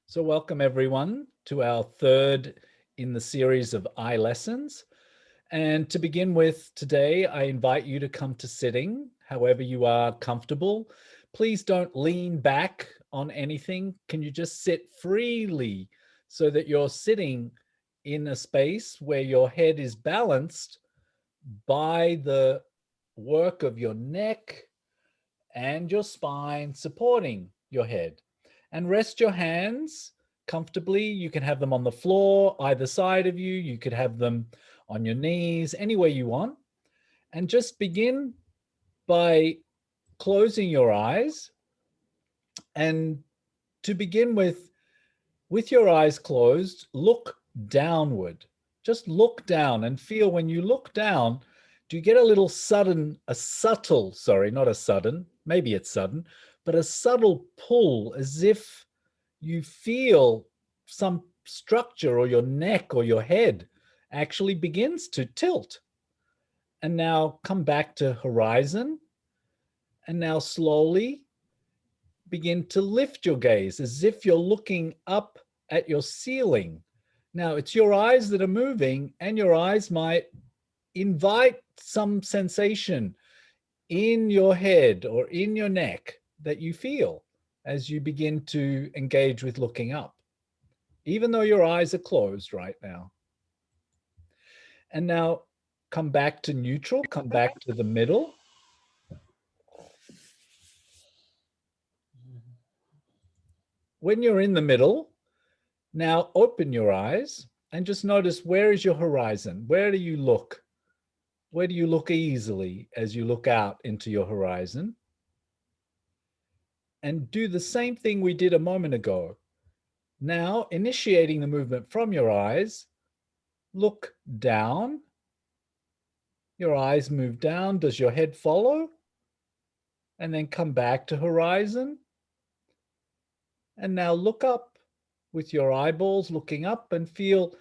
So welcome everyone to our third in the series of eye lessons. And to begin with today, I invite you to come to sitting, however you are comfortable. Please don't lean back on anything. Can you just sit freely so that you're sitting in a space where your head is balanced by the work of your neck and your spine supporting your head. And rest your hands comfortably. You can have them on the floor, either side of you. You could have them on your knees, anywhere you want. And just begin by closing your eyes. And to begin with your eyes closed, look downward. Just look down and feel when you look down, do you get a subtle, sorry, not a sudden, maybe it's sudden, but a subtle pull as if you feel some structure or your neck or your head actually begins to tilt. And now come back to horizon. And now slowly begin to lift your gaze as if you're looking up at your ceiling. Now, it's your eyes that are moving, and your eyes might invite some sensation in your head or in your neck that you feel as you begin to engage with looking up, even though your eyes are closed right now. And now come back to neutral, come back to the middle. When you're in the middle, now open your eyes and just notice, where is your horizon? Where do you look? Where do you look easily as you look out into your horizon? And do the same thing we did a moment ago. Now, initiating the movement from your eyes, look down. Your eyes move down. Does your head follow? And then come back to horizon. And now look up with your eyeballs looking up and feel,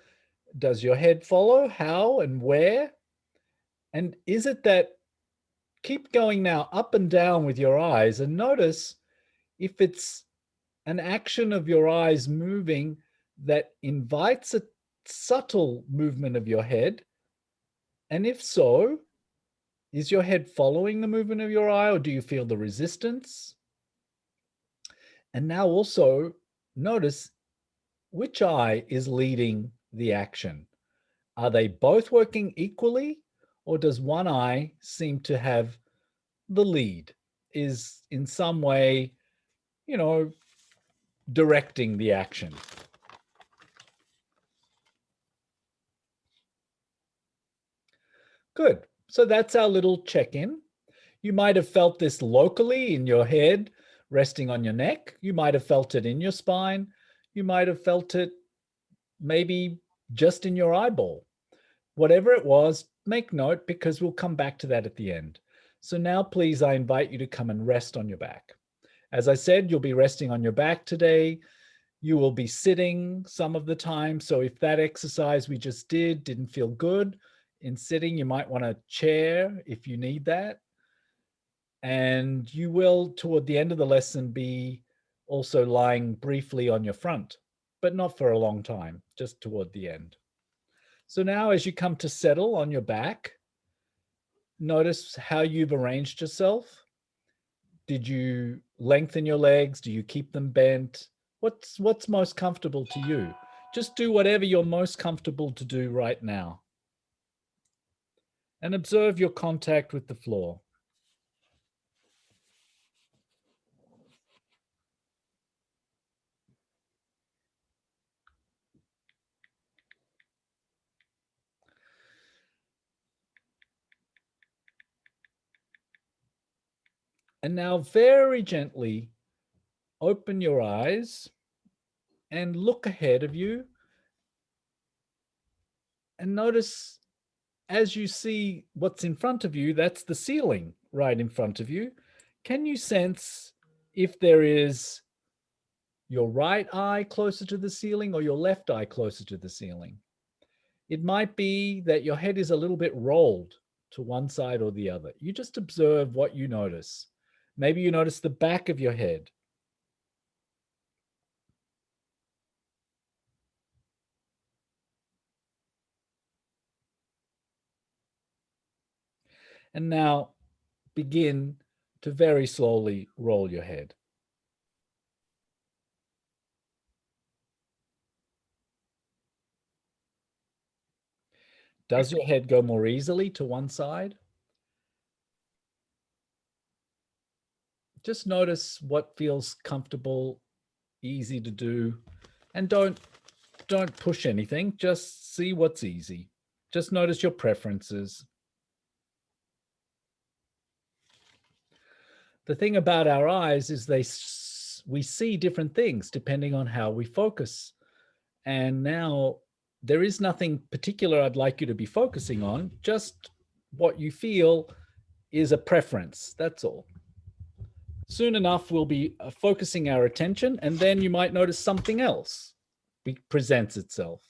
does your head follow? How and where? And is it that, keep going now up and down with your eyes and notice if it's an action of your eyes moving that invites a subtle movement of your head. And if so, is your head following the movement of your eye, or do you feel the resistance? And now also notice which eye is leading the action. Are they both working equally, or does one eye seem to have the lead, is in some way, directing the action? Good. So that's our little check-in. You might have felt this locally in your head, resting on your neck. You might have felt it in your spine. You might have felt it maybe just in your eyeball. Whatever it was, make note, because we'll come back to that at the end. So now, please, I invite you to come and rest on your back. As I said, you'll be resting on your back today. You will be sitting some of the time. So if that exercise we just did didn't feel good in sitting, you might want a chair if you need that. And you will, toward the end of the lesson, be also lying briefly on your front, but not for a long time, just toward the end. So now as you come to settle on your back, notice how you've arranged yourself. Did you lengthen your legs? Do you keep them bent? What's most comfortable to you? Just do whatever you're most comfortable to do right now. And observe your contact with the floor. And now very gently open your eyes and look ahead of you. And notice, as you see what's in front of you, that's the ceiling right in front of you. Can you sense if there is your right eye closer to the ceiling or your left eye closer to the ceiling? It might be that your head is a little bit rolled to one side or the other. You just observe what you notice. Maybe you notice the back of your head. And now begin to very slowly roll your head. Does your head go more easily to one side? Just notice what feels comfortable, easy to do, and don't push anything. Just see what's easy. Just notice your preferences. The thing about our eyes is we see different things depending on how we focus. And now there is nothing particular I'd like you to be focusing on, just what you feel is a preference. That's all. Soon enough, we'll be focusing our attention, and then you might notice something else presents itself.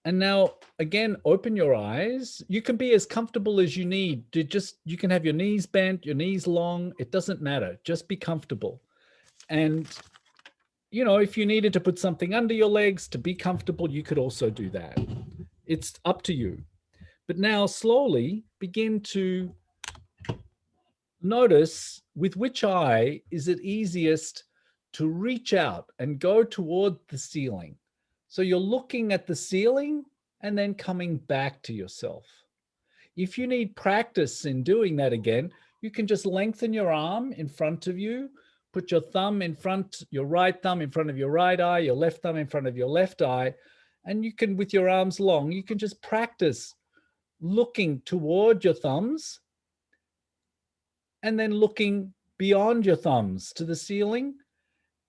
And now, again, open your eyes. You can be as comfortable as you need. You can have your knees bent, your knees long. It doesn't matter. Just be comfortable. And, if you needed to put something under your legs to be comfortable, you could also do that. It's up to you. But now slowly begin to notice with which eye is it easiest to reach out and go toward the ceiling. So you're looking at the ceiling and then coming back to yourself. If you need practice in doing that again, you can just lengthen your arm in front of you, put your right thumb in front of your right eye, your left thumb in front of your left eye, and you can, with your arms long, you can just practice looking toward your thumbs and then looking beyond your thumbs to the ceiling,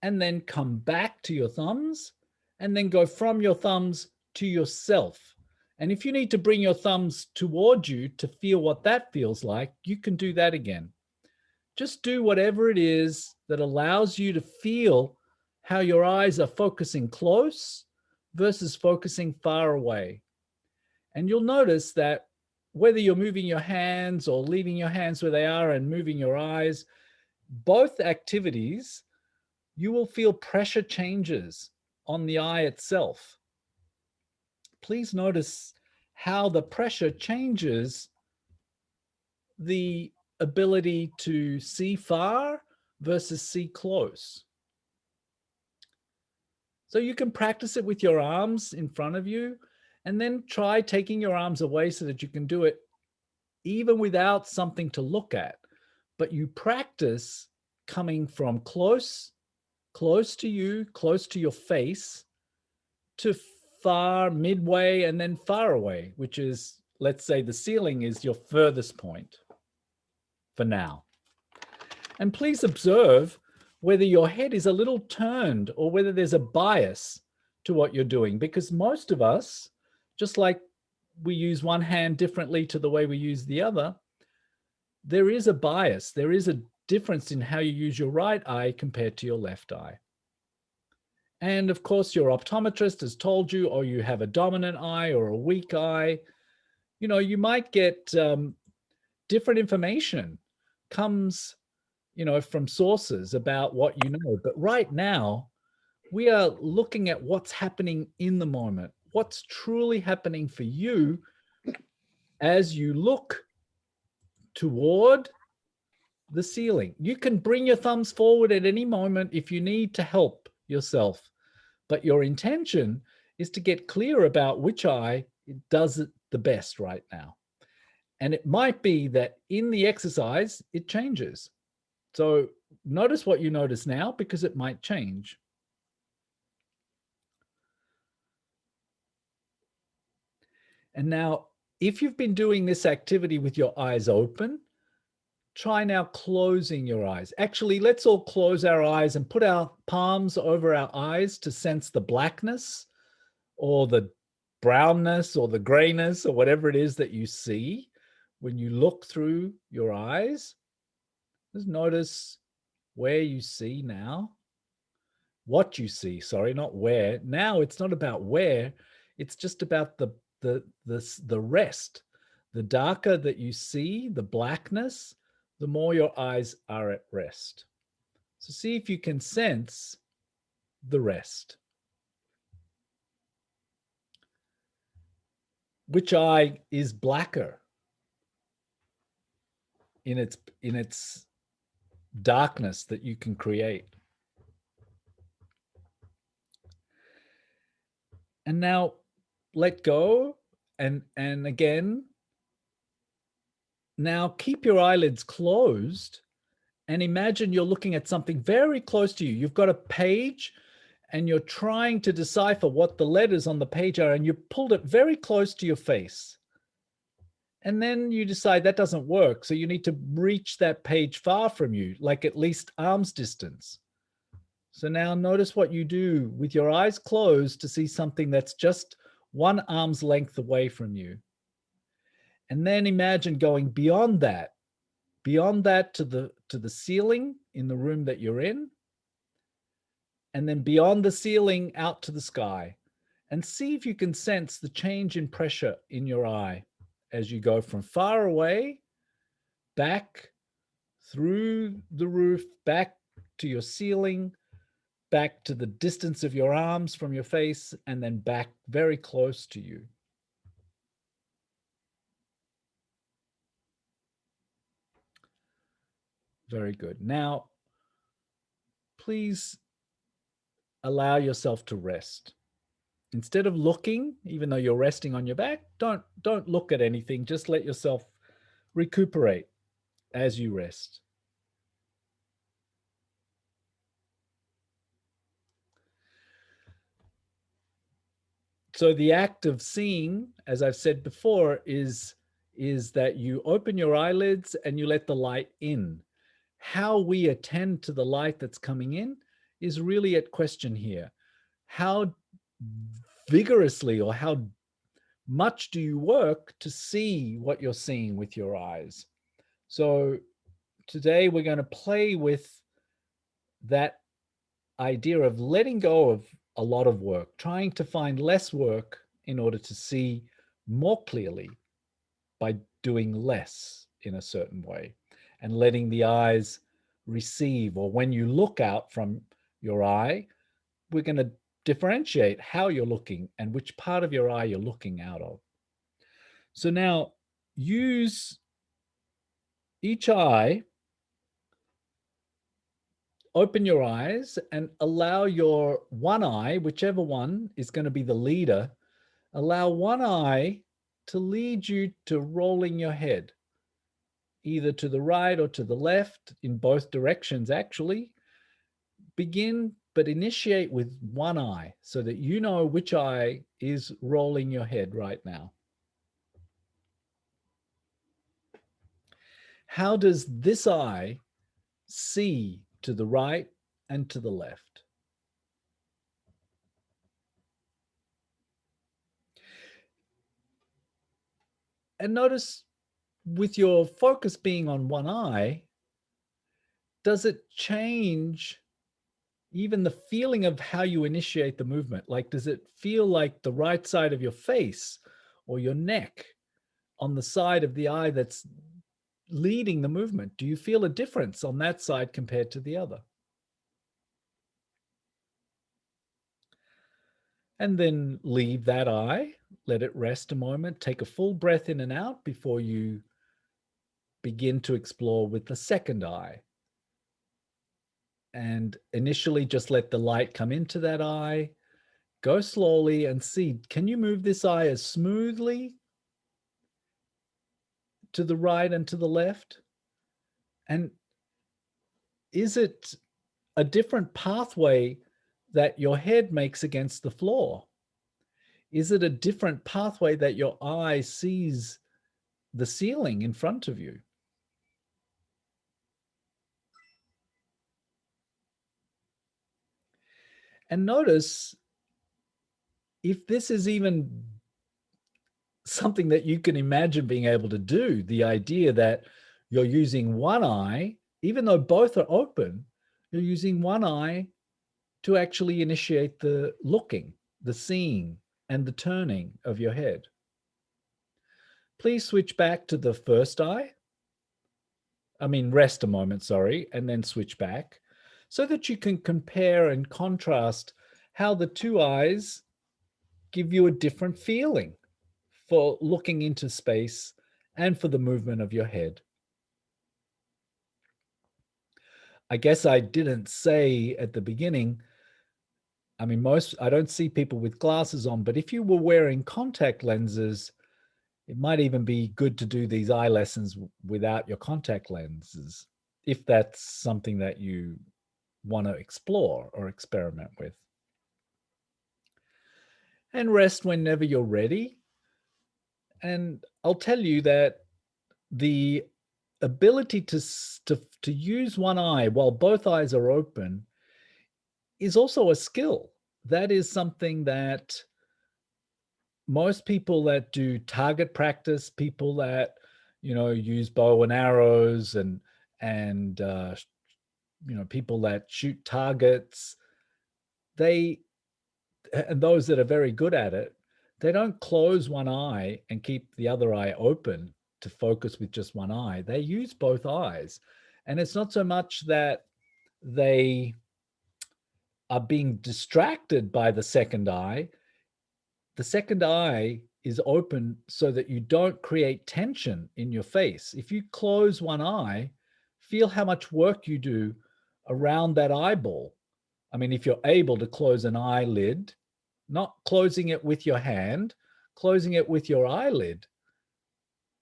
and then come back to your thumbs, and then go from your thumbs to yourself. And if you need to bring your thumbs toward you to feel what that feels like, you can do that again. Just do whatever it is that allows you to feel how your eyes are focusing close versus focusing far away. And you'll notice that whether you're moving your hands or leaving your hands where they are and moving your eyes, both activities, you will feel pressure changes on the eye itself. Please notice how the pressure changes the ability to see far versus see close. So you can practice it with your arms in front of you, and then try taking your arms away so that you can do it even without something to look at. But you practice coming from close to you, close to your face, to far, midway, and then far away, which is, let's say the ceiling is your furthest point for now. And please observe whether your head is a little turned or whether there's a bias to what you're doing, because most of us, just like we use one hand differently to the way we use the other, there is a bias. There is a difference in how you use your right eye compared to your left eye. And of course, your optometrist has told you, or you have a dominant eye or a weak eye. You might get different information comes, from sources about what you know. But right now, we are looking at what's happening in the moment, what's truly happening for you as you look toward the ceiling. You can bring your thumbs forward at any moment if you need to help yourself, but your intention is to get clear about which eye does it the best right now. And it might be that in the exercise, it changes. So notice what you notice now, because it might change. And now, if you've been doing this activity with your eyes open, try now closing your eyes. Actually, let's all close our eyes and put our palms over our eyes to sense the blackness or the brownness or the grayness or whatever it is that you see when you look through your eyes. Just notice where you see now. What you see, sorry, not where. Now it's not about where, it's just about the rest. The darker that you see, the blackness, the more your eyes are at rest. So see if you can sense the rest. which eye is blacker in its darkness that you can create. And now let go, and again, now keep your eyelids closed and imagine you're looking at something very close to you. You've got a page and you're trying to decipher what the letters on the page are, and you pulled it very close to your face. And then you decide that doesn't work. So you need to reach that page far from you, like at least arm's distance. So now notice what you do with your eyes closed to see something that's just one arm's length away from you. And then imagine going beyond that to the ceiling in the room that you're in, and then beyond the ceiling out to the sky, and see if you can sense the change in pressure in your eye as you go from far away, back through the roof, back to your ceiling, back to the distance of your arms from your face, and then back very close to you. Very good. Now, please allow yourself to rest. Instead of looking, even though you're resting on your back, don't look at anything. Just let yourself recuperate as you rest. So the act of seeing, as I've said before, is that you open your eyelids and you let the light in. How we attend to the light that's coming in is really at question here. How vigorously or how much do you work to see what you're seeing with your eyes? So today we're going to play with that idea of letting go of a lot of work, trying to find less work in order to see more clearly by doing less in a certain way, and letting the eyes receive, or when you look out from your eye, we're going to differentiate how you're looking and which part of your eye you're looking out of. So now use each eye, open your eyes and allow your one eye, whichever one is going to be the leader, allow one eye to lead you to rolling your head, either to the right or to the left, in both directions actually. Begin, but initiate with one eye so that you know which eye is rolling your head right now. How does this eye see to the right and to the left? And notice, with your focus being on one eye, does it change even the feeling of how you initiate the movement? Like, does it feel like the right side of your face or your neck on the side of the eye that's leading the movement? Do you feel a difference on that side compared to the other? And then leave that eye, let it rest a moment, take a full breath in and out before you begin to explore with the second eye. And initially just let the light come into that eye. Go slowly and see, can you move this eye as smoothly to the right and to the left? And is it a different pathway that your head makes against the floor? Is it a different pathway that your eye sees the ceiling in front of you? And notice if this is even something that you can imagine being able to do, the idea that you're using one eye, even though both are open, you're using one eye to actually initiate the looking, the seeing, and the turning of your head. Please switch back to the first eye. Rest a moment, sorry, and then switch back so that you can compare and contrast how the two eyes give you a different feeling. for looking into space and for the movement of your head. I guess I didn't say at the beginning, I mean, I don't see people with glasses on, but if you were wearing contact lenses, it might even be good to do these eye lessons without your contact lenses, if that's something that you want to explore or experiment with. And rest whenever you're ready. And I'll tell you that the ability to use one eye while both eyes are open is also a skill. That is something that most people that do target practice, people that use bow and arrows and people that shoot targets, they and those that are very good at it, they don't close one eye and keep the other eye open to focus with just one eye. They use both eyes. And it's not so much that they are being distracted by the second eye. The second eye is open so that you don't create tension in your face. If you close one eye, feel how much work you do around that eyeball. I mean, if you're able to close an eyelid, not closing it with your hand, closing it with your eyelid,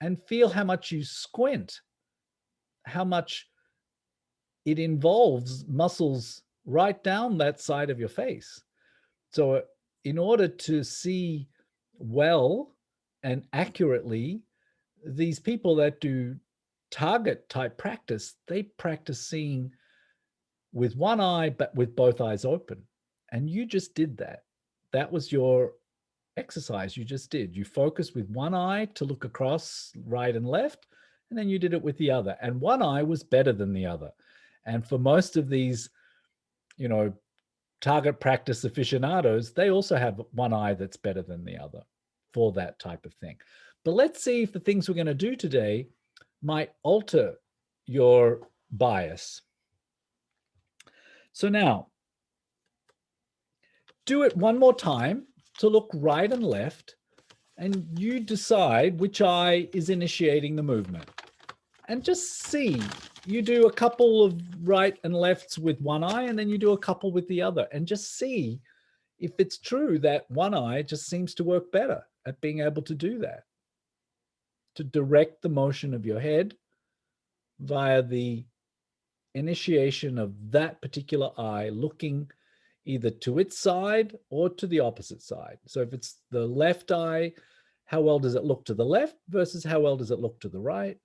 and feel how much you squint, how much it involves muscles right down that side of your face. So, in order to see well and accurately, these people that do target type practice, they practice seeing with one eye, but with both eyes open. And you just did that. That was your exercise you just did. You focused with one eye to look across right and left, and then you did it with the other. And one eye was better than the other. And for most of these, target practice aficionados, they also have one eye that's better than the other for that type of thing. But let's see if the things we're going to do today might alter your bias. So now, do it one more time to look right and left, and you decide which eye is initiating the movement. And just see, you do a couple of right and lefts with one eye, and then you do a couple with the other, and just see if it's true that one eye just seems to work better at being able to do that, to direct the motion of your head via the initiation of that particular eye looking either to its side or to the opposite side. So if it's the left eye, how well does it look to the left versus how well does it look to the right?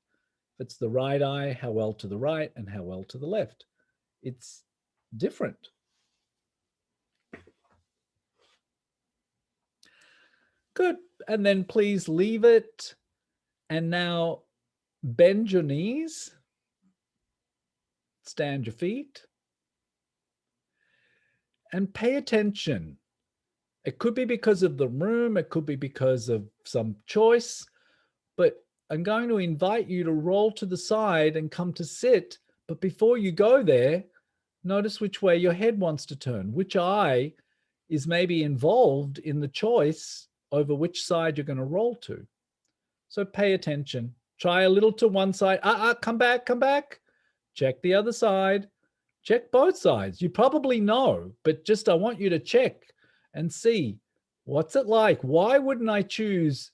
If it's the right eye, how well to the right and how well to the left? It's different. Good. And then please leave it. And now bend your knees, stand your feet, and pay attention. It could be because of the room, it could be because of some choice, but I'm going to invite you to roll to the side and come to sit. But before you go there, notice which way your head wants to turn, which eye is maybe involved in the choice over which side you're going to roll to. So pay attention. Try a little to one side. Come back, come back. Check the other side. Check both sides. You probably know, but just I want you to check and see, what's it like? Why wouldn't I choose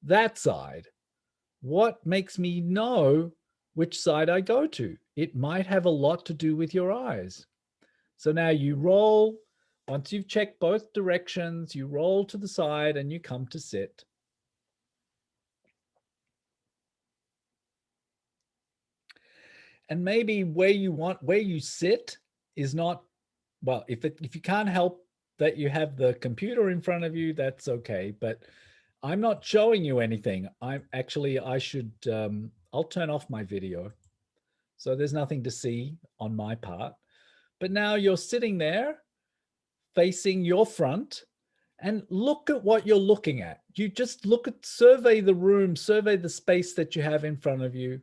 that side? What makes me know which side I go to? It might have a lot to do with your eyes. So now you roll. Once you've checked both directions, you roll to the side and you come to sit. And maybe where you sit is not, well, if you can't help that you have the computer in front of you, that's okay. But I'm not showing you anything. I'll turn off my video. So there's nothing to see on my part. But now you're sitting there facing your front and look at what you're looking at. You just survey the room, survey the space that you have in front of you.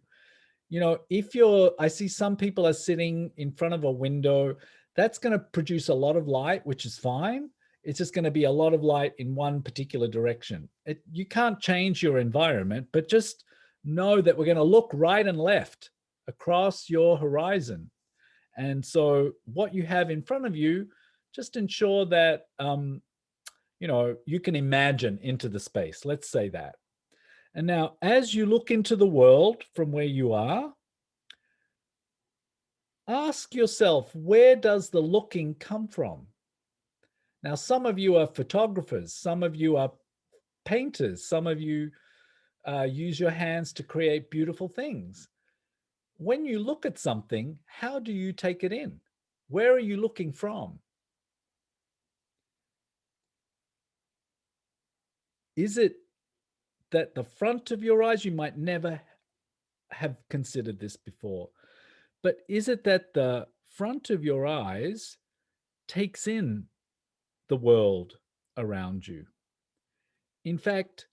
I see some people are sitting in front of a window, that's going to produce a lot of light, which is fine. It's just going to be a lot of light in one particular direction. You can't change your environment, but just know that we're going to look right and left across your horizon. And so what you have in front of you, just ensure that you can imagine into the space. Let's say that. And now, as you look into the world from where you are, ask yourself, where does the looking come from? Now, some of you are photographers, some of you are painters, some of you use your hands to create beautiful things. When you look at something, how do you take it in? Where are you looking from? Is it that the front of your eyes, you might never have considered this before, but is it that the front of your eyes takes in the world around you? In fact,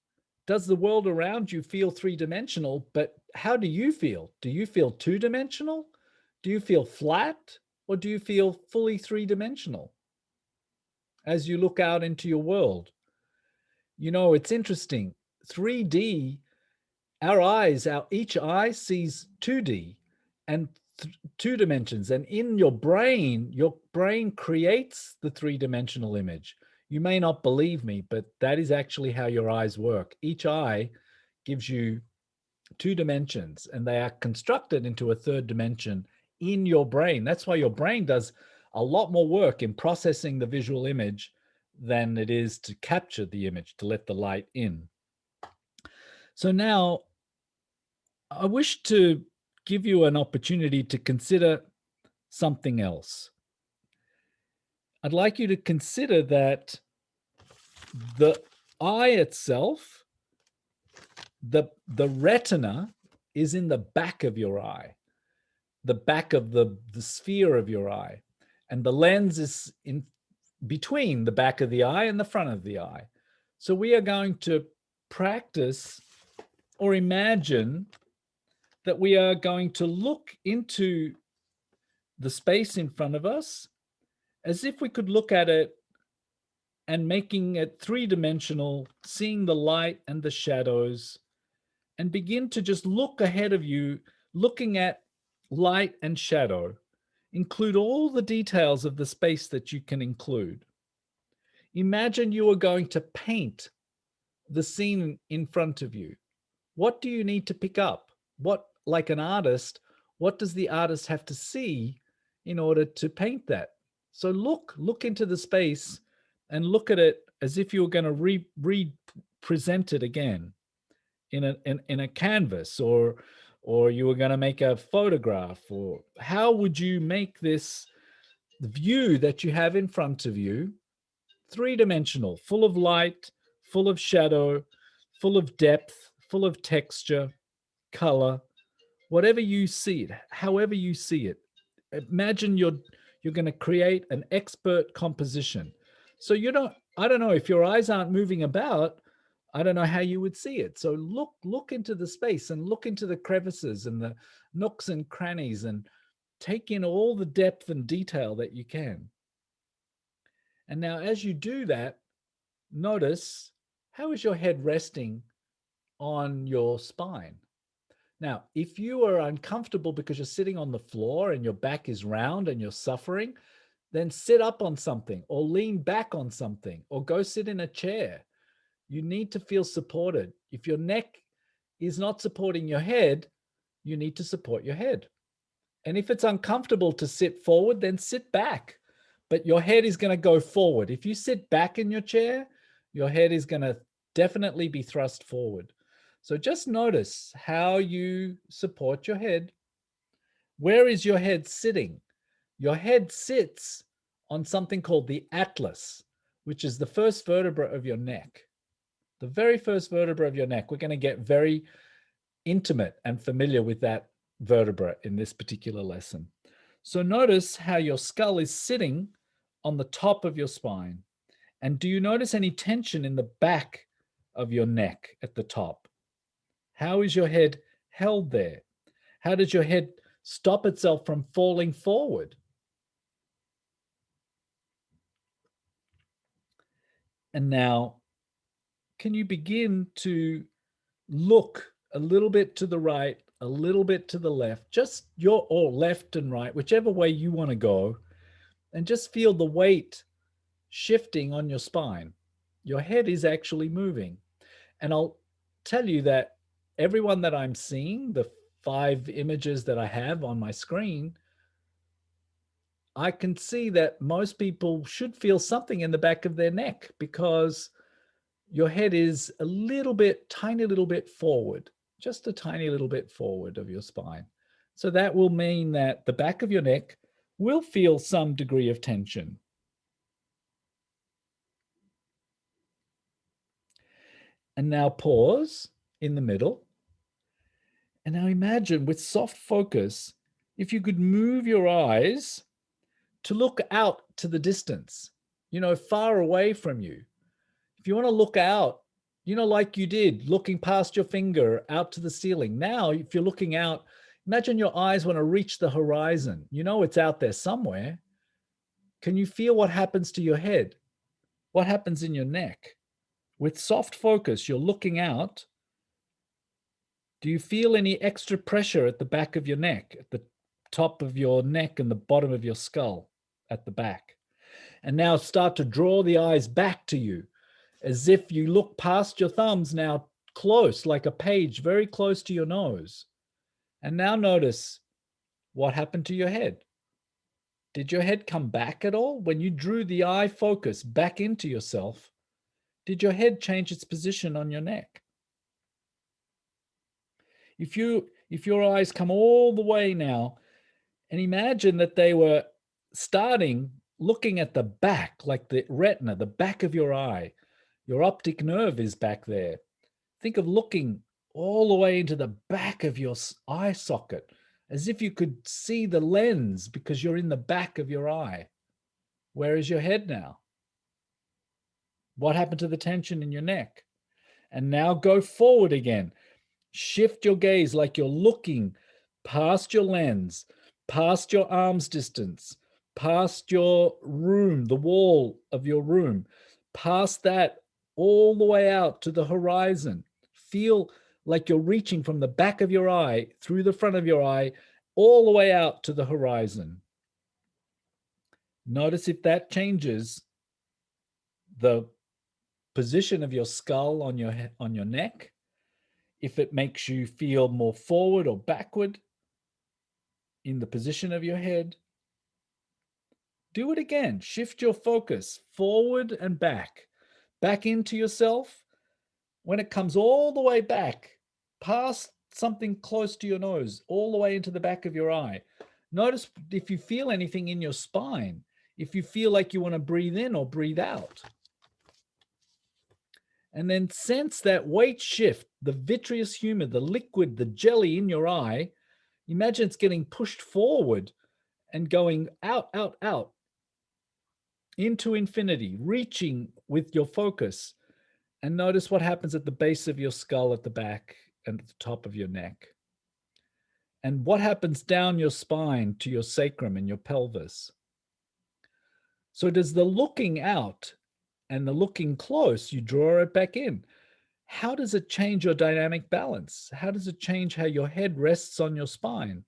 does the world around you feel three-dimensional, but how do you feel? Do you feel two-dimensional? Do you feel flat? Or do you feel fully three-dimensional as you look out into your world? It's interesting. 3D, each eye sees 2D and two dimensions. And in your brain creates the three-dimensional image. You may not believe me, but that is actually how your eyes work. Each eye gives you two dimensions, and they are constructed into a third dimension in your brain. That's why your brain does a lot more work in processing the visual image than it is to capture the image, to let the light in. So now I wish to give you an opportunity to consider something else. I'd like you to consider that the eye itself, the retina is in the back of your eye, the back of the sphere of your eye. And the lens is in between the back of the eye and the front of the eye. So we are going to practice or imagine that we are going to look into the space in front of us as if we could look at it and making it three-dimensional, seeing the light and the shadows, and begin to just look ahead of you, looking at light and shadow. Include all the details of the space that you can include. Imagine you are going to paint the scene in front of you. What do you need to pick up? Like an artist, what does the artist have to see in order to paint that? So look into the space and look at it as if you were going to represent it again in a canvas, or you were going to make a photograph. Or how would you make this view that you have in front of you three-dimensional, full of light, full of shadow, full of depth, full of texture, color, whatever you see it, however you see it. Imagine you're going to create an expert composition. So I don't know, if your eyes aren't moving about, I don't know how you would see it. So look into the space and look into the crevices and the nooks and crannies, and take in all the depth and detail that you can. And now as you do that, notice, how is your head resting on your spine? Now, if you are uncomfortable because you're sitting on the floor and your back is round and you're suffering, then sit up on something or lean back on something or go sit in a chair. You need to feel supported. If your neck is not supporting your head, you need to support your head. And if it's uncomfortable to sit forward, then sit back. But your head is going to go forward. If you sit back in your chair, your head is going to definitely be thrust forward. So just notice how you support your head. Where is your head sitting? Your head sits on something called the atlas, which is the first vertebra of your neck. The very first vertebra of your neck. We're going to get very intimate and familiar with that vertebra in this particular lesson. So notice how your skull is sitting on the top of your spine. And do you notice any tension in the back of your neck at the top? How is your head held there? How does your head stop itself from falling forward? And now, can you begin to look a little bit to the right, a little bit to the left, just your or left and right, whichever way you want to go, and just feel the weight shifting on your spine. Your head is actually moving. And I'll tell you that everyone that I'm seeing, the 5 images that I have on my screen, I can see that most people should feel something in the back of their neck because your head is a little bit, tiny little bit forward, just a tiny little bit forward of your spine. So that will mean that the back of your neck will feel some degree of tension. And now pause in the middle. And now imagine with soft focus, if you could move your eyes to look out to the distance, far away from you. If you want to look out, like you did, looking past your finger out to the ceiling. Now, if you're looking out, imagine your eyes want to reach the horizon. It's out there somewhere. Can you feel what happens to your head? What happens in your neck? With soft focus, you're looking out. Do you feel any extra pressure at the back of your neck, at the top of your neck and the bottom of your skull at the back? And now start to draw the eyes back to you as if you look past your thumbs now close, like a page very close to your nose. And now notice what happened to your head. Did your head come back at all? When you drew the eye focus back into yourself, did your head change its position on your neck? If your eyes come all the way now, and imagine that they were starting looking at the back, like the retina, the back of your eye. Your optic nerve is back there. Think of looking all the way into the back of your eye socket, as if you could see the lens because you're in the back of your eye. Where is your head now? What happened to the tension in your neck? And now go forward again. Shift your gaze like you're looking past your lens, past your arm's distance, past your room, the wall of your room, past that all the way out to the horizon. Feel like you're reaching from the back of your eye, through the front of your eye, all the way out to the horizon. Notice if that changes the position of your skull on your neck, if it makes you feel more forward or backward in the position of your head. Do it again. Shift your focus forward and back into yourself. When it comes all the way back, past something close to your nose, all the way into the back of your eye. Notice if you feel anything in your spine, if you feel like you want to breathe in or breathe out. And then sense that weight shift, the vitreous humor, the liquid, the jelly in your eye. Imagine it's getting pushed forward and going out, out, out into infinity, reaching with your focus. And notice what happens at the base of your skull, at the back, and at the top of your neck. And what happens down your spine to your sacrum and your pelvis. So does the looking out and the looking close, you draw it back in. How does it change your dynamic balance? How does it change how your head rests on your spine?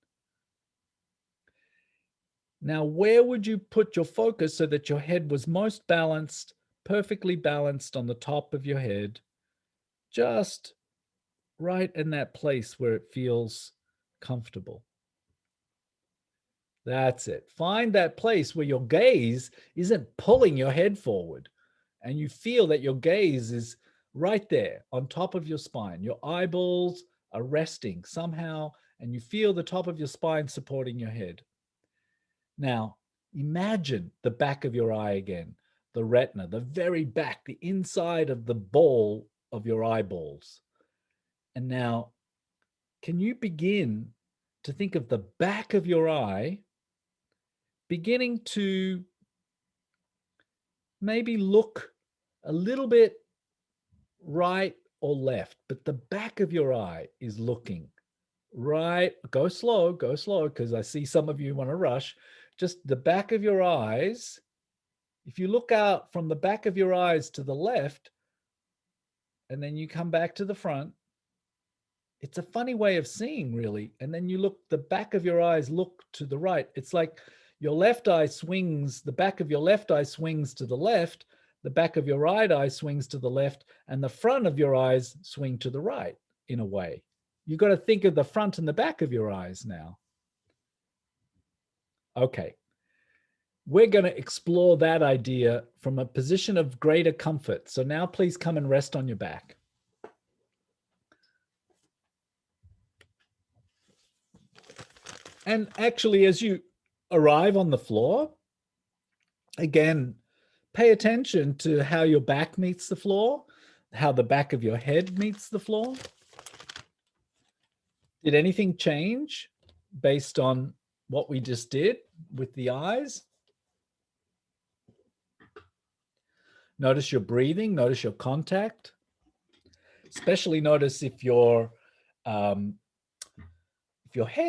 Now, where would you put your focus so that your head was most balanced, perfectly balanced on the top of your head, just right in that place where it feels comfortable? That's it. Find that place where your gaze isn't pulling your head forward and you feel that your gaze is right there on top of your spine. Your eyeballs are resting somehow and you feel the top of your spine supporting your head. Now, imagine the back of your eye again, the retina, the very back, the inside of the ball of your eyeballs. And now, can you begin to think of the back of your eye beginning to maybe look a little bit right or left, but the back of your eye is looking right. Go slow, because I see some of you want to rush. Just the back of your eyes If you look out from the back of your eyes to the left, and then you come back to the front, it's a funny way of seeing, really. And then you look, the back of your eyes look to the right. It's like your left eye swings, the back of your left eye swings to the left, the back of your right eye swings to the left, and the front of your eyes swing to the right in a way. You've got to think of the front and the back of your eyes now. Okay. We're going to explore that idea from a position of greater comfort. So now please come and rest on your back. And actually, as you arrive on the floor, again, pay attention to how your back meets the floor, how the back of your head meets the floor. Did anything change based on what we just did with the eyes? Notice your breathing, notice your contact. Especially notice if your head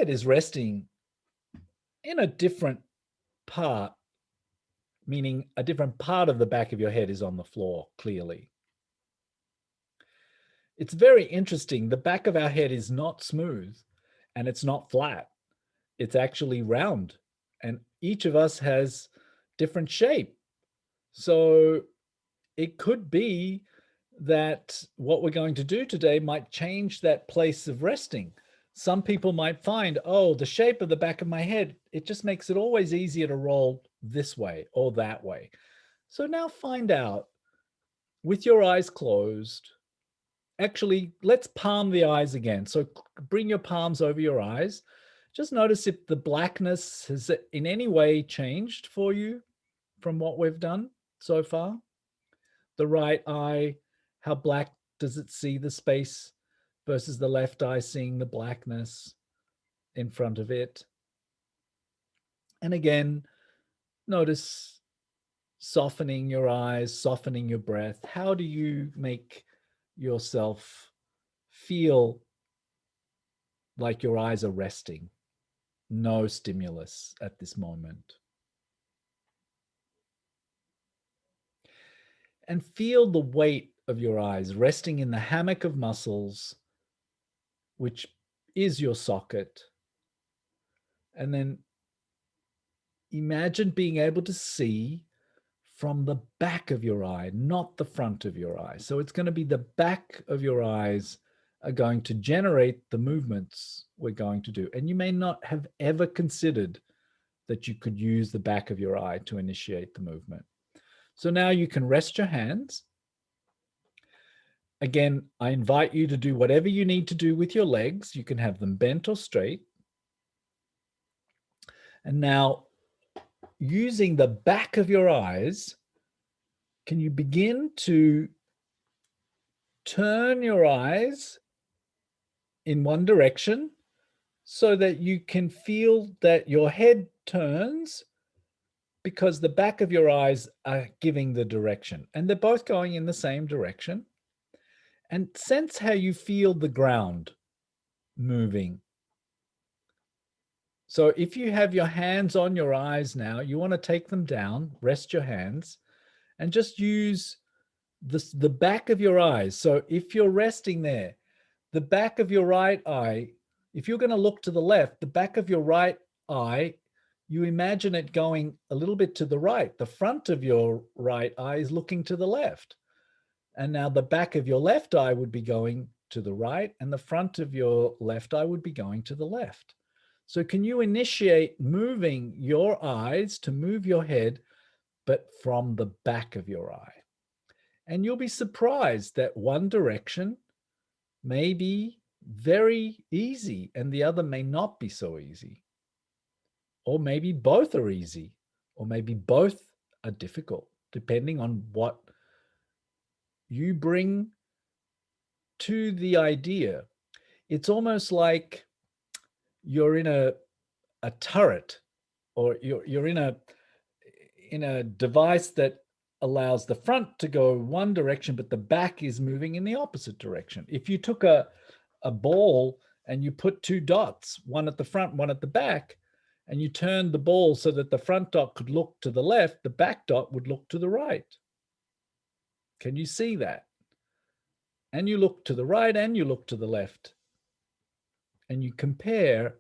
is resting in a different part, meaning a different part of the back of your head is on the floor, clearly. It's very interesting. The back of our head is not smooth and it's not flat. It's actually round, and each of us has different shape. So it could be that what we're going to do today might change that place of resting. Some people might find, oh, the shape of the back of my head, it just makes it always easier to roll this way or that way. So now find out with your eyes closed. Actually, let's palm the eyes again. So bring your palms over your eyes. Just notice if the blackness has in any way changed for you from what we've done so far. The right eye, how black does it see the space versus the left eye seeing the blackness in front of it? And again, notice softening your eyes, softening your breath. How do you make yourself feel like your eyes are resting? No stimulus at this moment. And feel the weight of your eyes resting in the hammock of muscles, which is your socket. And then imagine being able to see from the back of your eye, not the front of your eye. So it's going to be the back of your eyes are going to generate the movements we're going to do. And you may not have ever considered that you could use the back of your eye to initiate the movement. So now you can rest your hands. Again, I invite you to do whatever you need to do with your legs. You can have them bent or straight. And now, using the back of your eyes, can you begin to turn your eyes in one direction so that you can feel that your head turns because the back of your eyes are giving the direction and they're both going in the same direction. And sense how you feel the ground moving. So if you have your hands on your eyes now, you want to take them down, rest your hands, and just use the back of your eyes. So if you're resting there, the back of your right eye, if you're going to look to the left, the back of your right eye, you imagine it going a little bit to the right. The front of your right eye is looking to the left. And now the back of your left eye would be going to the right, and the front of your left eye would be going to the left. So can you initiate moving your eyes to move your head, but from the back of your eye? And you'll be surprised that one direction may be very easy and the other may not be so easy. Or maybe both are easy, or maybe both are difficult, depending on what you bring to the idea. It's almost like you're in a turret, or you're in a device that allows the front to go one direction, but the back is moving in the opposite direction. If you took a ball and you put two dots, one at the front, one at the back, and you turned the ball so that the front dot could look to the left, the back dot would look to the right. Can you see that? And you look to the right and you look to the left. And you compare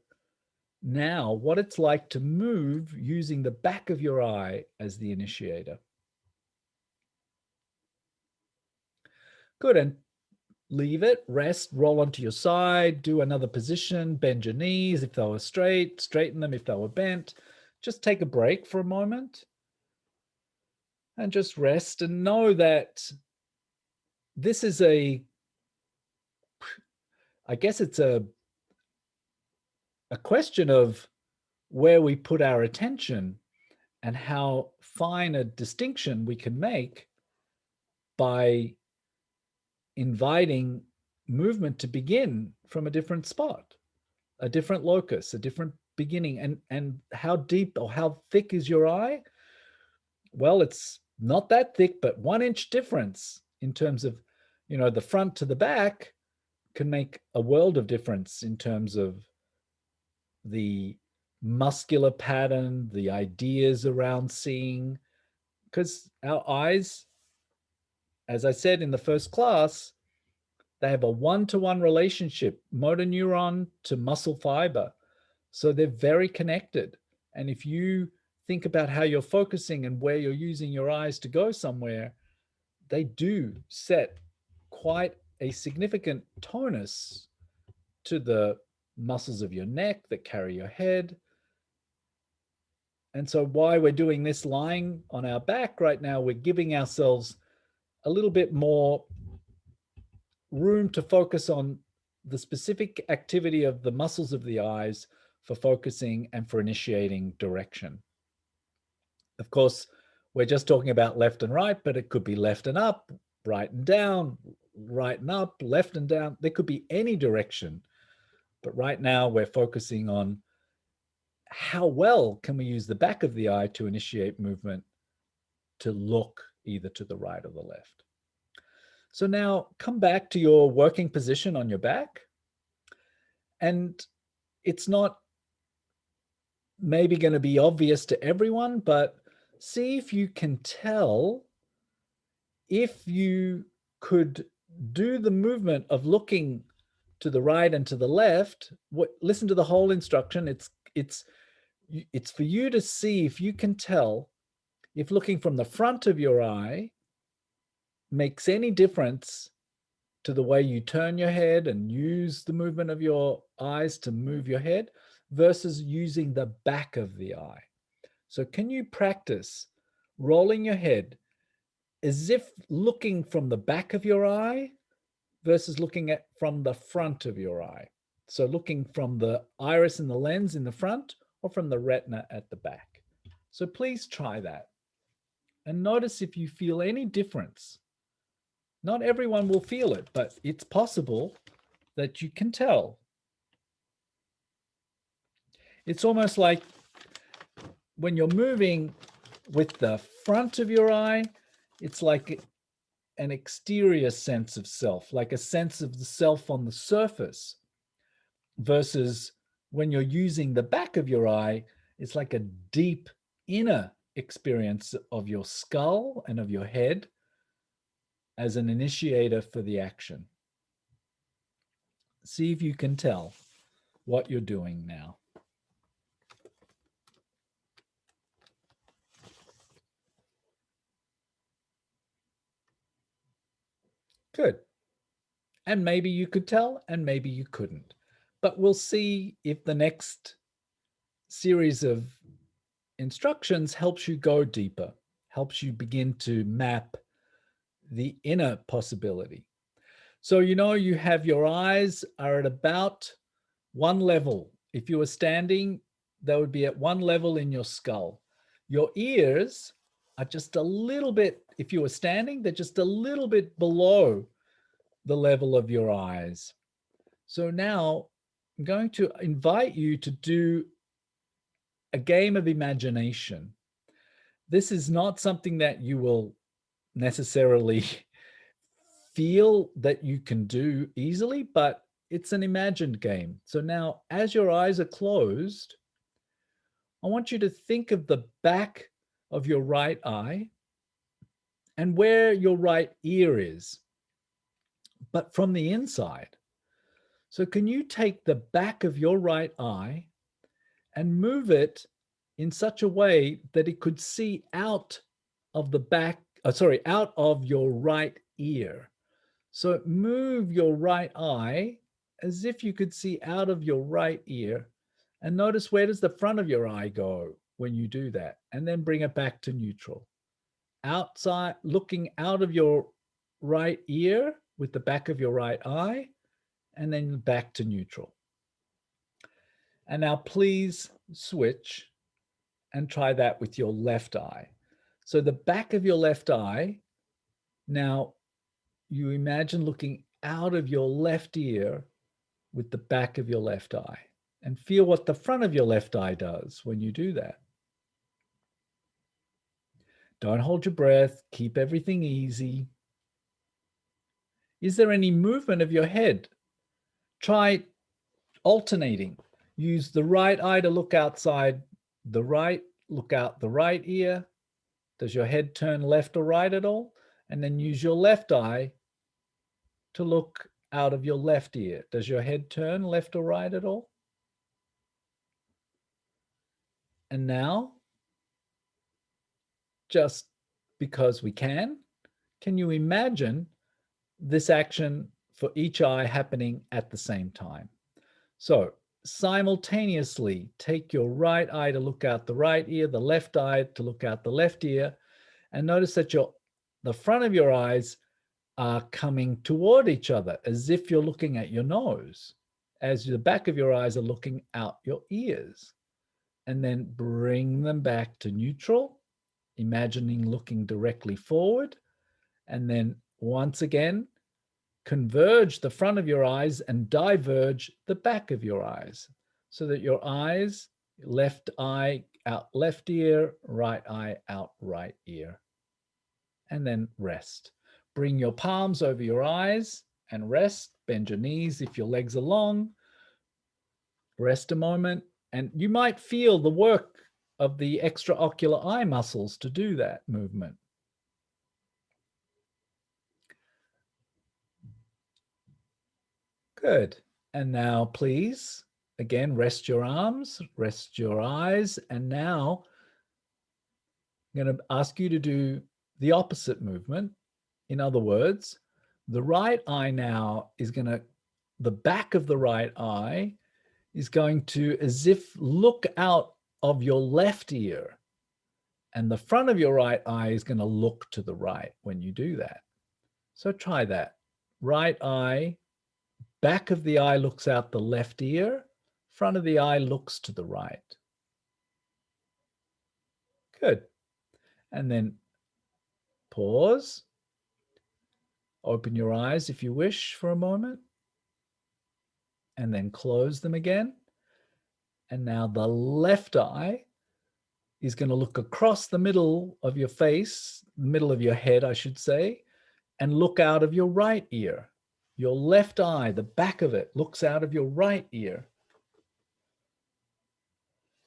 now what it's like to move using the back of your eye as the initiator. Good. And leave it, rest, roll onto your side, do another position, bend your knees if they were straight, straighten them if they were bent. Just take a break for a moment and just rest and know that this is I guess it's a question of where we put our attention and how fine a distinction we can make by inviting movement to begin from a different spot, a different locus, a different beginning. And how deep or how thick is your eye? Well, it's not that thick, but 1 inch difference in terms of, the front to the back can make a world of difference in terms of the muscular pattern, the ideas around seeing, because our eyes, as I said in the first class, they have a one-to-one relationship, motor neuron to muscle fiber. So they're very connected. And if you think about how you're focusing and where you're using your eyes to go somewhere, they do set quite a significant tonus to the muscles of your neck that carry your head. And so why we're doing this lying on our back right now, we're giving ourselves a little bit more room to focus on the specific activity of the muscles of the eyes for focusing and for initiating direction. Of course, we're just talking about left and right, but it could be left and up, right and down, right and up, left and down. There could be any direction. But right now we're focusing on how well can we use the back of the eye to initiate movement to look either to the right or the left. So now come back to your working position on your back. And it's not maybe going to be obvious to everyone, but see if you can tell if you could do the movement of looking to the right and to the left. Listen to the whole instruction. It's for you to see if you can tell if looking from the front of your eye makes any difference to the way you turn your head and use the movement of your eyes to move your head versus using the back of the eye. So can you practice rolling your head as if looking from the back of your eye versus looking at from the front of your eye? So looking from the iris and the lens in the front or from the retina at the back. So please try that and notice if you feel any difference. Not everyone will feel it, but it's possible that you can tell. It's almost like when you're moving with the front of your eye, it's like an exterior sense of self, like a sense of the self on the surface, versus when you're using the back of your eye, it's like a deep inner experience of your skull and of your head as an initiator for the action. See if you can tell what you're doing now. Good. And maybe you could tell, and maybe you couldn't. But we'll see if the next series of instructions helps you go deeper, helps you begin to map the inner possibility. So, you have your eyes are at about one level. If you were standing, they would be at one level in your skull. Your ears are just a little bit, if you were standing, they're just a little bit below the level of your eyes. So now I'm going to invite you to do a game of imagination. This is not something that you will necessarily feel that you can do easily, but it's an imagined game. So now, as your eyes are closed, I want you to think of the back of your right eye and where your right ear is, but from the inside. So can you take the back of your right eye and move it in such a way that it could see out of the back, out of your right ear? So move your right eye as if you could see out of your right ear, and notice, where does the front of your eye go when you do that? And then bring it back to neutral. Outside, looking out of your right ear with the back of your right eye, and then back to neutral. And now please switch and try that with your left eye. So the back of your left eye, now you imagine looking out of your left ear with the back of your left eye, and feel what the front of your left eye does when you do that. Don't hold your breath. Keep everything easy. Is there any movement of your head? Try alternating. Use the right eye to look outside the right, look out the right ear. Does your head turn left or right at all? And then use your left eye to look out of your left ear. Does your head turn left or right at all? And now, just because we can you imagine this action for each eye happening at the same time? So simultaneously, take your right eye to look out the right ear, the left eye to look out the left ear, and notice that the front of your eyes are coming toward each other as if you're looking at your nose, as the back of your eyes are looking out your ears. And then bring them back to neutral, imagining looking directly forward. And then once again, converge the front of your eyes and diverge the back of your eyes, so that your eyes, left eye out left ear, right eye out right ear. And then rest. Bring your palms over your eyes and rest. Bend your knees if your legs are long. Rest a moment, and you might feel the work of the extraocular eye muscles to do that movement. Good. And now please, again, rest your arms, rest your eyes. And now I'm going to ask you to do the opposite movement. In other words, the right eye now is going to, the back of the right eye is going to, as if, look out of your left ear. And the front of your right eye is going to look to the right when you do that. So try that. Right eye, back of the eye looks out the left ear, front of the eye looks to the right. Good. And then pause. Open your eyes if you wish for a moment. And then close them again. And now the left eye is going to look across the middle of your face, middle of your head, I should say, and look out of your right ear. Your left eye, the back of it, looks out of your right ear.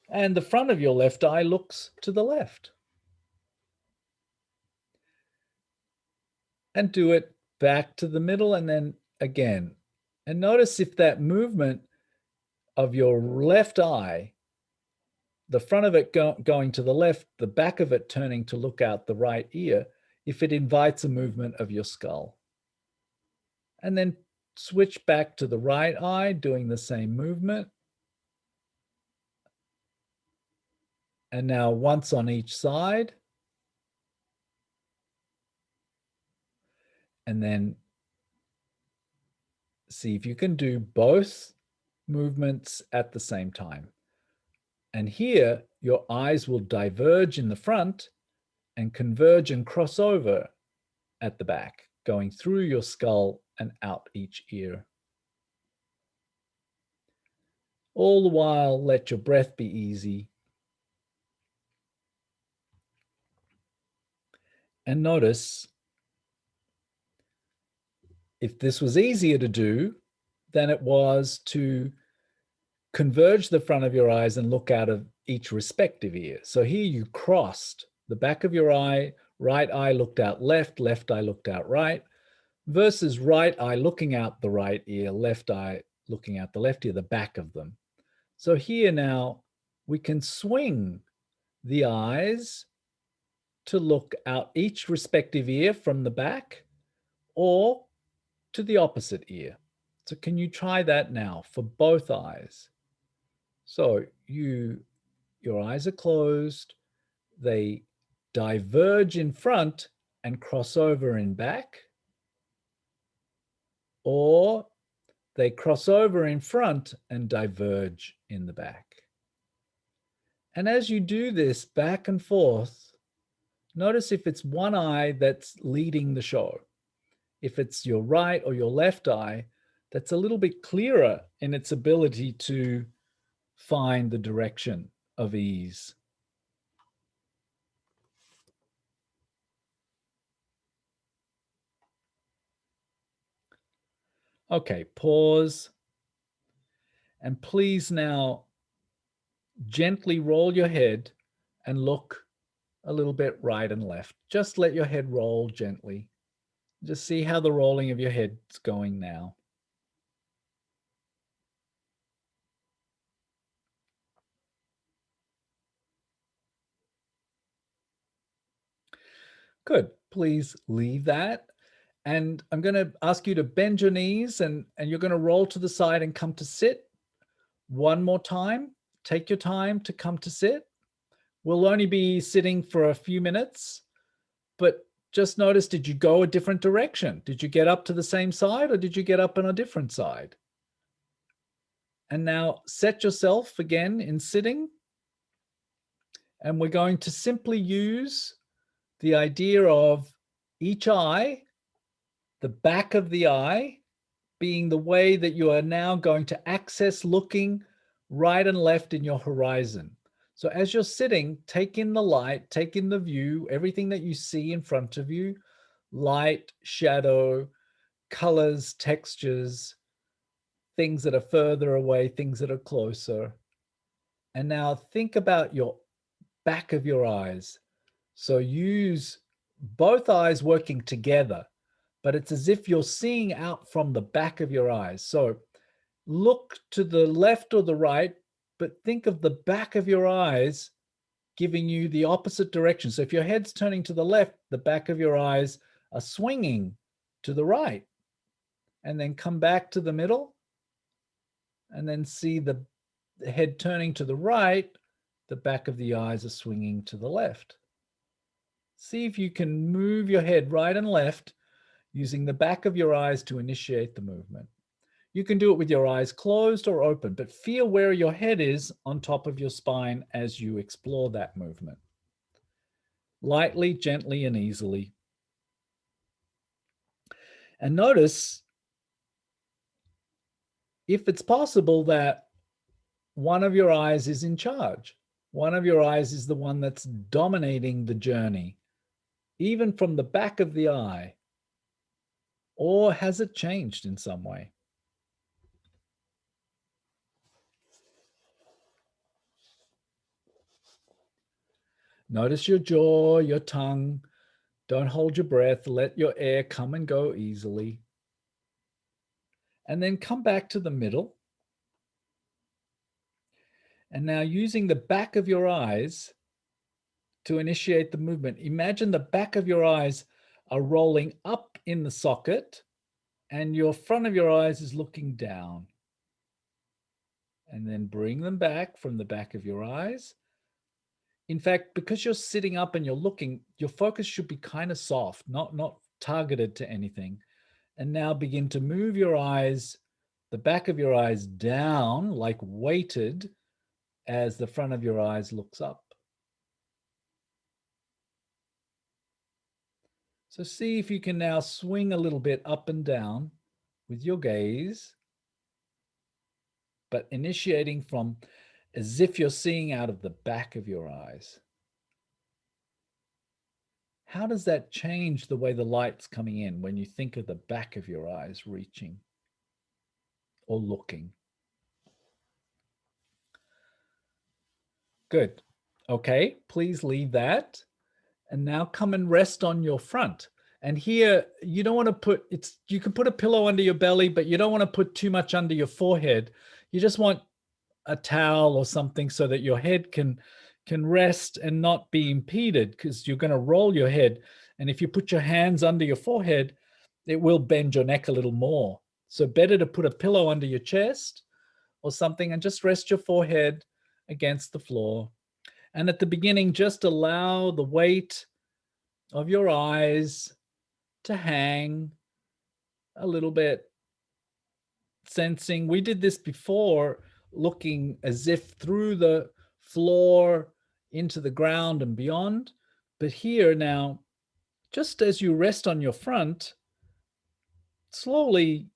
And the front of your left eye looks to the left. And do it back to the middle and then again. And notice if that movement of your left eye, the front of it going to the left, the back of it turning to look out the right ear, if it invites a movement of your skull. And then switch back to the right eye, doing the same movement. And now once on each side. And then see if you can do both movements at the same time. And here, your eyes will diverge in the front and converge and cross over at the back, going through your skull and out each ear. All the while, let your breath be easy. And notice, if this was easier to do than it was to converge the front of your eyes and look out of each respective ear. So here you crossed the back of your eye, right eye looked out left, left eye looked out right, versus right eye looking out the right ear, left eye looking out the left ear, the back of them. So here now we can swing the eyes to look out each respective ear from the back or to the opposite ear. So can you try that now for both eyes? So your eyes are closed, they diverge in front and cross over in back, or they cross over in front and diverge in the back. And as you do this back and forth, notice if it's one eye that's leading the show. If it's your right or your left eye, that's a little bit clearer in its ability to find the direction of ease. Okay, pause. And please now gently roll your head and look a little bit right and left. Just let your head roll gently. Just see how the rolling of your head's going now. Good. Please leave that. And I'm going to ask you to bend your knees and you're going to roll to the side and come to sit. One more time. Take your time to come to sit. We'll only be sitting for a few minutes, but just notice, did you go a different direction? Did you get up to the same side or did you get up on a different side? And now set yourself again in sitting. And we're going to simply use the idea of each eye, the back of the eye, being the way that you are now going to access looking right and left in your horizon. So as you're sitting, take in the light, take in the view, everything that you see in front of you, light, shadow, colors, textures, things that are further away, things that are closer. And now think about your back of your eyes. So use both eyes working together, but it's as if you're seeing out from the back of your eyes. So look to the left or the right, but think of the back of your eyes giving you the opposite direction. So if your head's turning to the left, the back of your eyes are swinging to the right. And then come back to the middle and then see the head turning to the right, the back of the eyes are swinging to the left. See if you can move your head right and left using the back of your eyes to initiate the movement. You can do it with your eyes closed or open, but feel where your head is on top of your spine as you explore that movement. Lightly, gently, and easily. And notice if it's possible that one of your eyes is in charge. One of your eyes is the one that's dominating the journey, even from the back of the eye. Or has it changed in some way? Notice your jaw, your tongue. Don't hold your breath. Let your air come and go easily. And then come back to the middle. And now using the back of your eyes to initiate the movement, imagine the back of your eyes are rolling up in the socket and your front of your eyes is looking down. And then bring them back from the back of your eyes. In fact, because you're sitting up and you're looking, your focus should be kind of soft, not targeted to anything. And now begin to move your eyes, the back of your eyes down, like weighted, as the front of your eyes looks up. So see if you can now swing a little bit up and down with your gaze, but initiating from as if you're seeing out of the back of your eyes. How does that change the way the light's coming in when you think of the back of your eyes reaching or looking? Good. Okay, please leave that. And now come and rest on your front. And here, you don't want to put, you can put a pillow under your belly, but you don't want to put too much under your forehead. You just want a towel or something so that your head can rest and not be impeded, because you're going to roll your head. And if you put your hands under your forehead, it will bend your neck a little more. So better to put a pillow under your chest or something and just rest your forehead against the floor. And at the beginning, just allow the weight of your eyes to hang a little bit, sensing. We did this before, looking as if through the floor into the ground and beyond. But here now, just as you rest on your front, slowly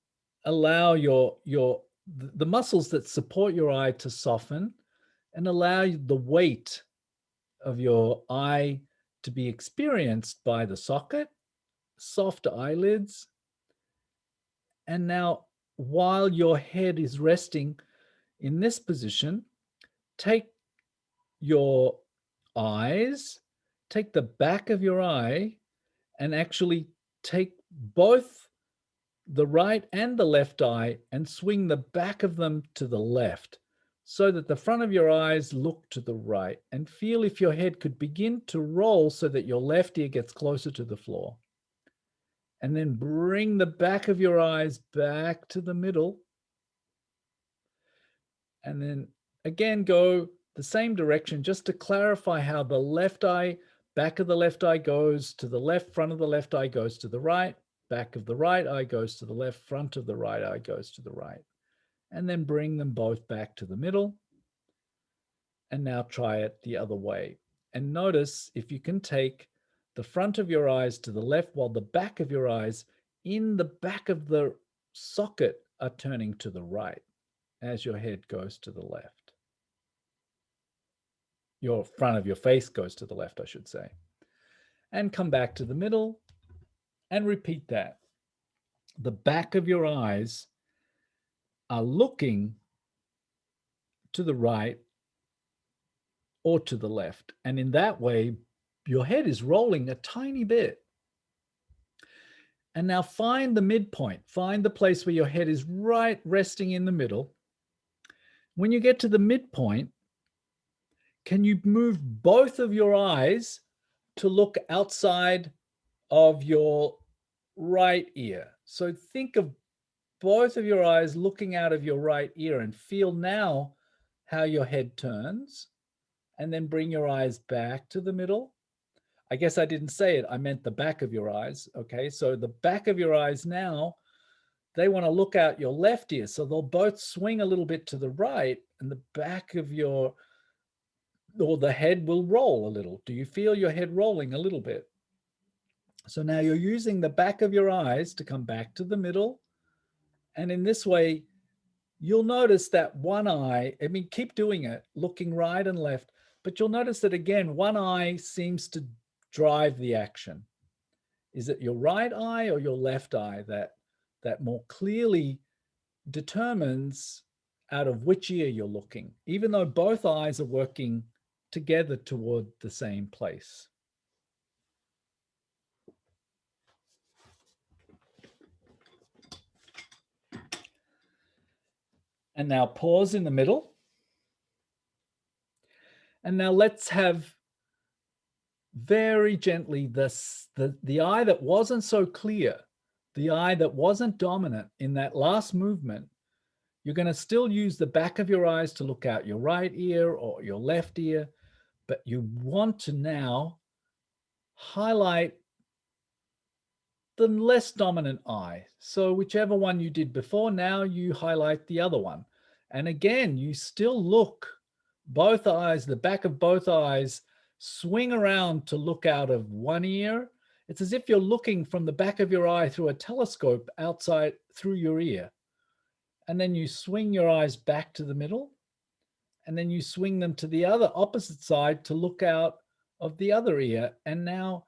allow the muscles that support your eye to soften, and allow the weight of your eye to be experienced by the socket, soft eyelids. And now, while your head is resting in this position, take your eyes, take the back of your eye, and actually take both the right and the left eye and swing the back of them to the left, so that the front of your eyes look to the right, and feel if your head could begin to roll so that your left ear gets closer to the floor. And then bring the back of your eyes back to the middle. And then again, go the same direction, just to clarify how the left eye, back of the left eye goes to the left, front of the left eye goes to the right, back of the right eye goes to the left, front of the right eye goes to the right. And then bring them both back to the middle. And now try it the other way. And notice if you can take the front of your eyes to the left while the back of your eyes in the back of the socket are turning to the right as your head goes to the left. Your front of your face goes to the left, I should say. And come back to the middle and repeat that. The back of your eyes are looking to the right or to the left. And in that way, your head is rolling a tiny bit. And now find the midpoint. Find the place where your head is right resting in the middle. When you get to the midpoint, can you move both of your eyes to look outside of your right ear? So think of both of your eyes looking out of your right ear, and feel now how your head turns. And then bring your eyes back to the middle. I guess I didn't say it. I meant the back of your eyes. Okay, so the back of your eyes now, they want to look out your left ear. So they'll both swing a little bit to the right, and the back of or the head will roll a little. Do you feel your head rolling a little bit? So now you're using the back of your eyes to come back to the middle. And in this way, you'll notice that one eye, I mean, keep doing it, looking right and left, but you'll notice that again, one eye seems to drive the action. Is it your right eye or your left eye that more clearly determines out of which ear you're looking, even though both eyes are working together toward the same place? And now pause in the middle. And now let's have very gently the eye that wasn't so clear, the eye that wasn't dominant in that last movement. You're going to still use the back of your eyes to look out your right ear or your left ear, but you want to now highlight the less dominant eye. So whichever one you did before, now you highlight the other one. And again, you still look, both eyes, the back of both eyes, swing around to look out of one ear. It's as if you're looking from the back of your eye through a telescope outside through your ear. And then you swing your eyes back to the middle, and then you swing them to the other opposite side to look out of the other ear. And now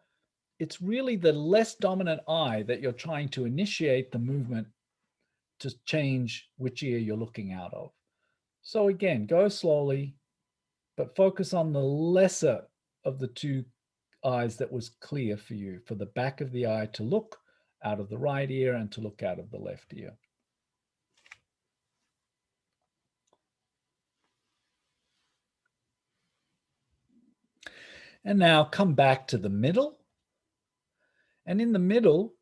it's really the less dominant eye that you're trying to initiate the movement to change which ear you're looking out of. So again, go slowly. but focus on the lesser of the two eyes that was clear for you, for the back of the eye to look out of the right ear and to look out of the left ear. And now come back to the middle. And in the middle,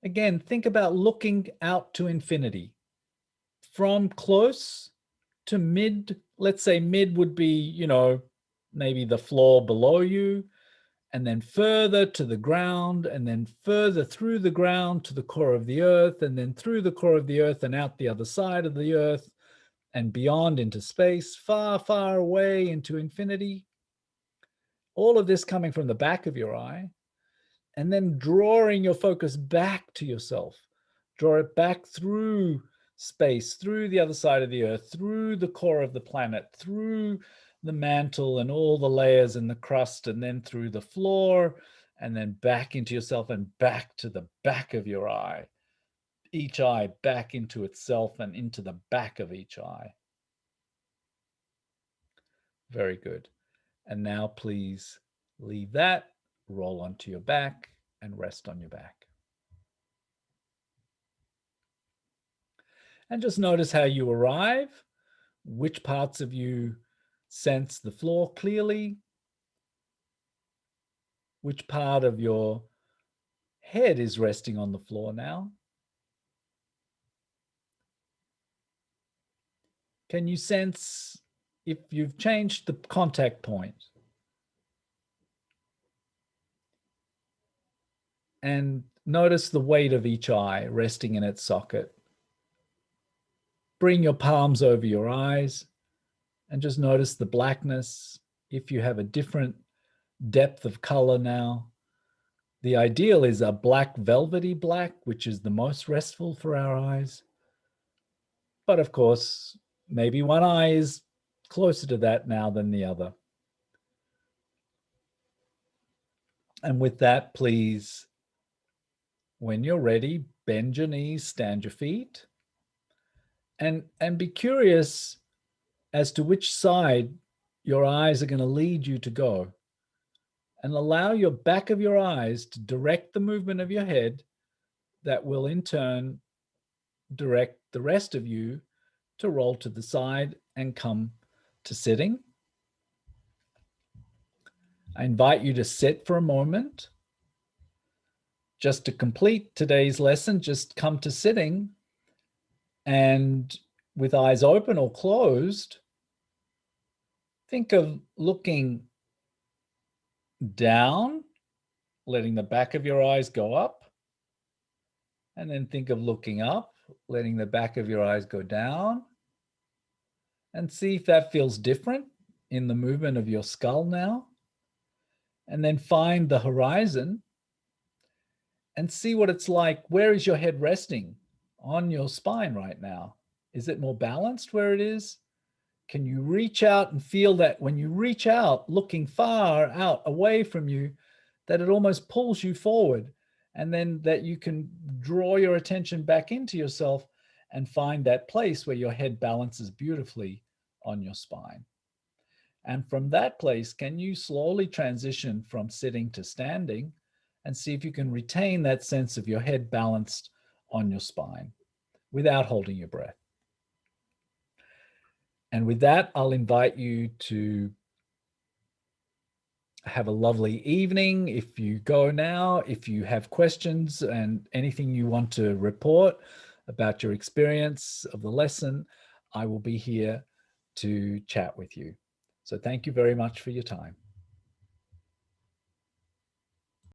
again, think about looking out to infinity. From close to mid, let's say mid would be, maybe the floor below you, and then further to the ground, and then further through the ground to the core of the earth, and then through the core of the earth and out the other side of the earth and beyond into space, far, far away into infinity. All of this coming from the back of your eye, and then drawing your focus back to yourself. Draw it back through space, through the other side of the earth, through the core of the planet, through the mantle and all the layers in the crust, and then through the floor, and then back into yourself and back to the back of your eye. Each eye back into itself and into the back of each eye. Very good. And now please leave that, roll onto your back, and rest on your back. And just notice how you arrive, which parts of you sense the floor clearly, which part of your head is resting on the floor now. Can you sense if you've changed the contact point? And notice the weight of each eye resting in its socket. Bring your palms over your eyes and just notice the blackness. If you have a different depth of color now, the ideal is a black, velvety black, which is the most restful for our eyes. But of course, maybe one eye is closer to that now than the other. And with that, please, when you're ready, bend your knees, stand your feet, and be curious as to which side your eyes are going to lead you to go. And allow your back of your eyes to direct the movement of your head that will in turn direct the rest of you to roll to the side and come to sitting. I invite you to sit for a moment. Just to complete today's lesson, just come to sitting, and with eyes open or closed, think of looking down, letting the back of your eyes go up, and then think of looking up, letting the back of your eyes go down, and see if that feels different in the movement of your skull now. And then find the horizon and see what it's like. Where is your head resting on your spine right now? Is it more balanced where it is? Can you reach out and feel that when you reach out, looking far out away from you, that it almost pulls you forward, and then that you can draw your attention back into yourself and find that place where your head balances beautifully on your spine. And from that place, can you slowly transition from sitting to standing and see if you can retain that sense of your head balanced on your spine without holding your breath. And with that, I'll invite you to have a lovely evening. If you go now, if you have questions and anything you want to report about your experience of the lesson, I will be here to chat with you. So thank you very much for your time.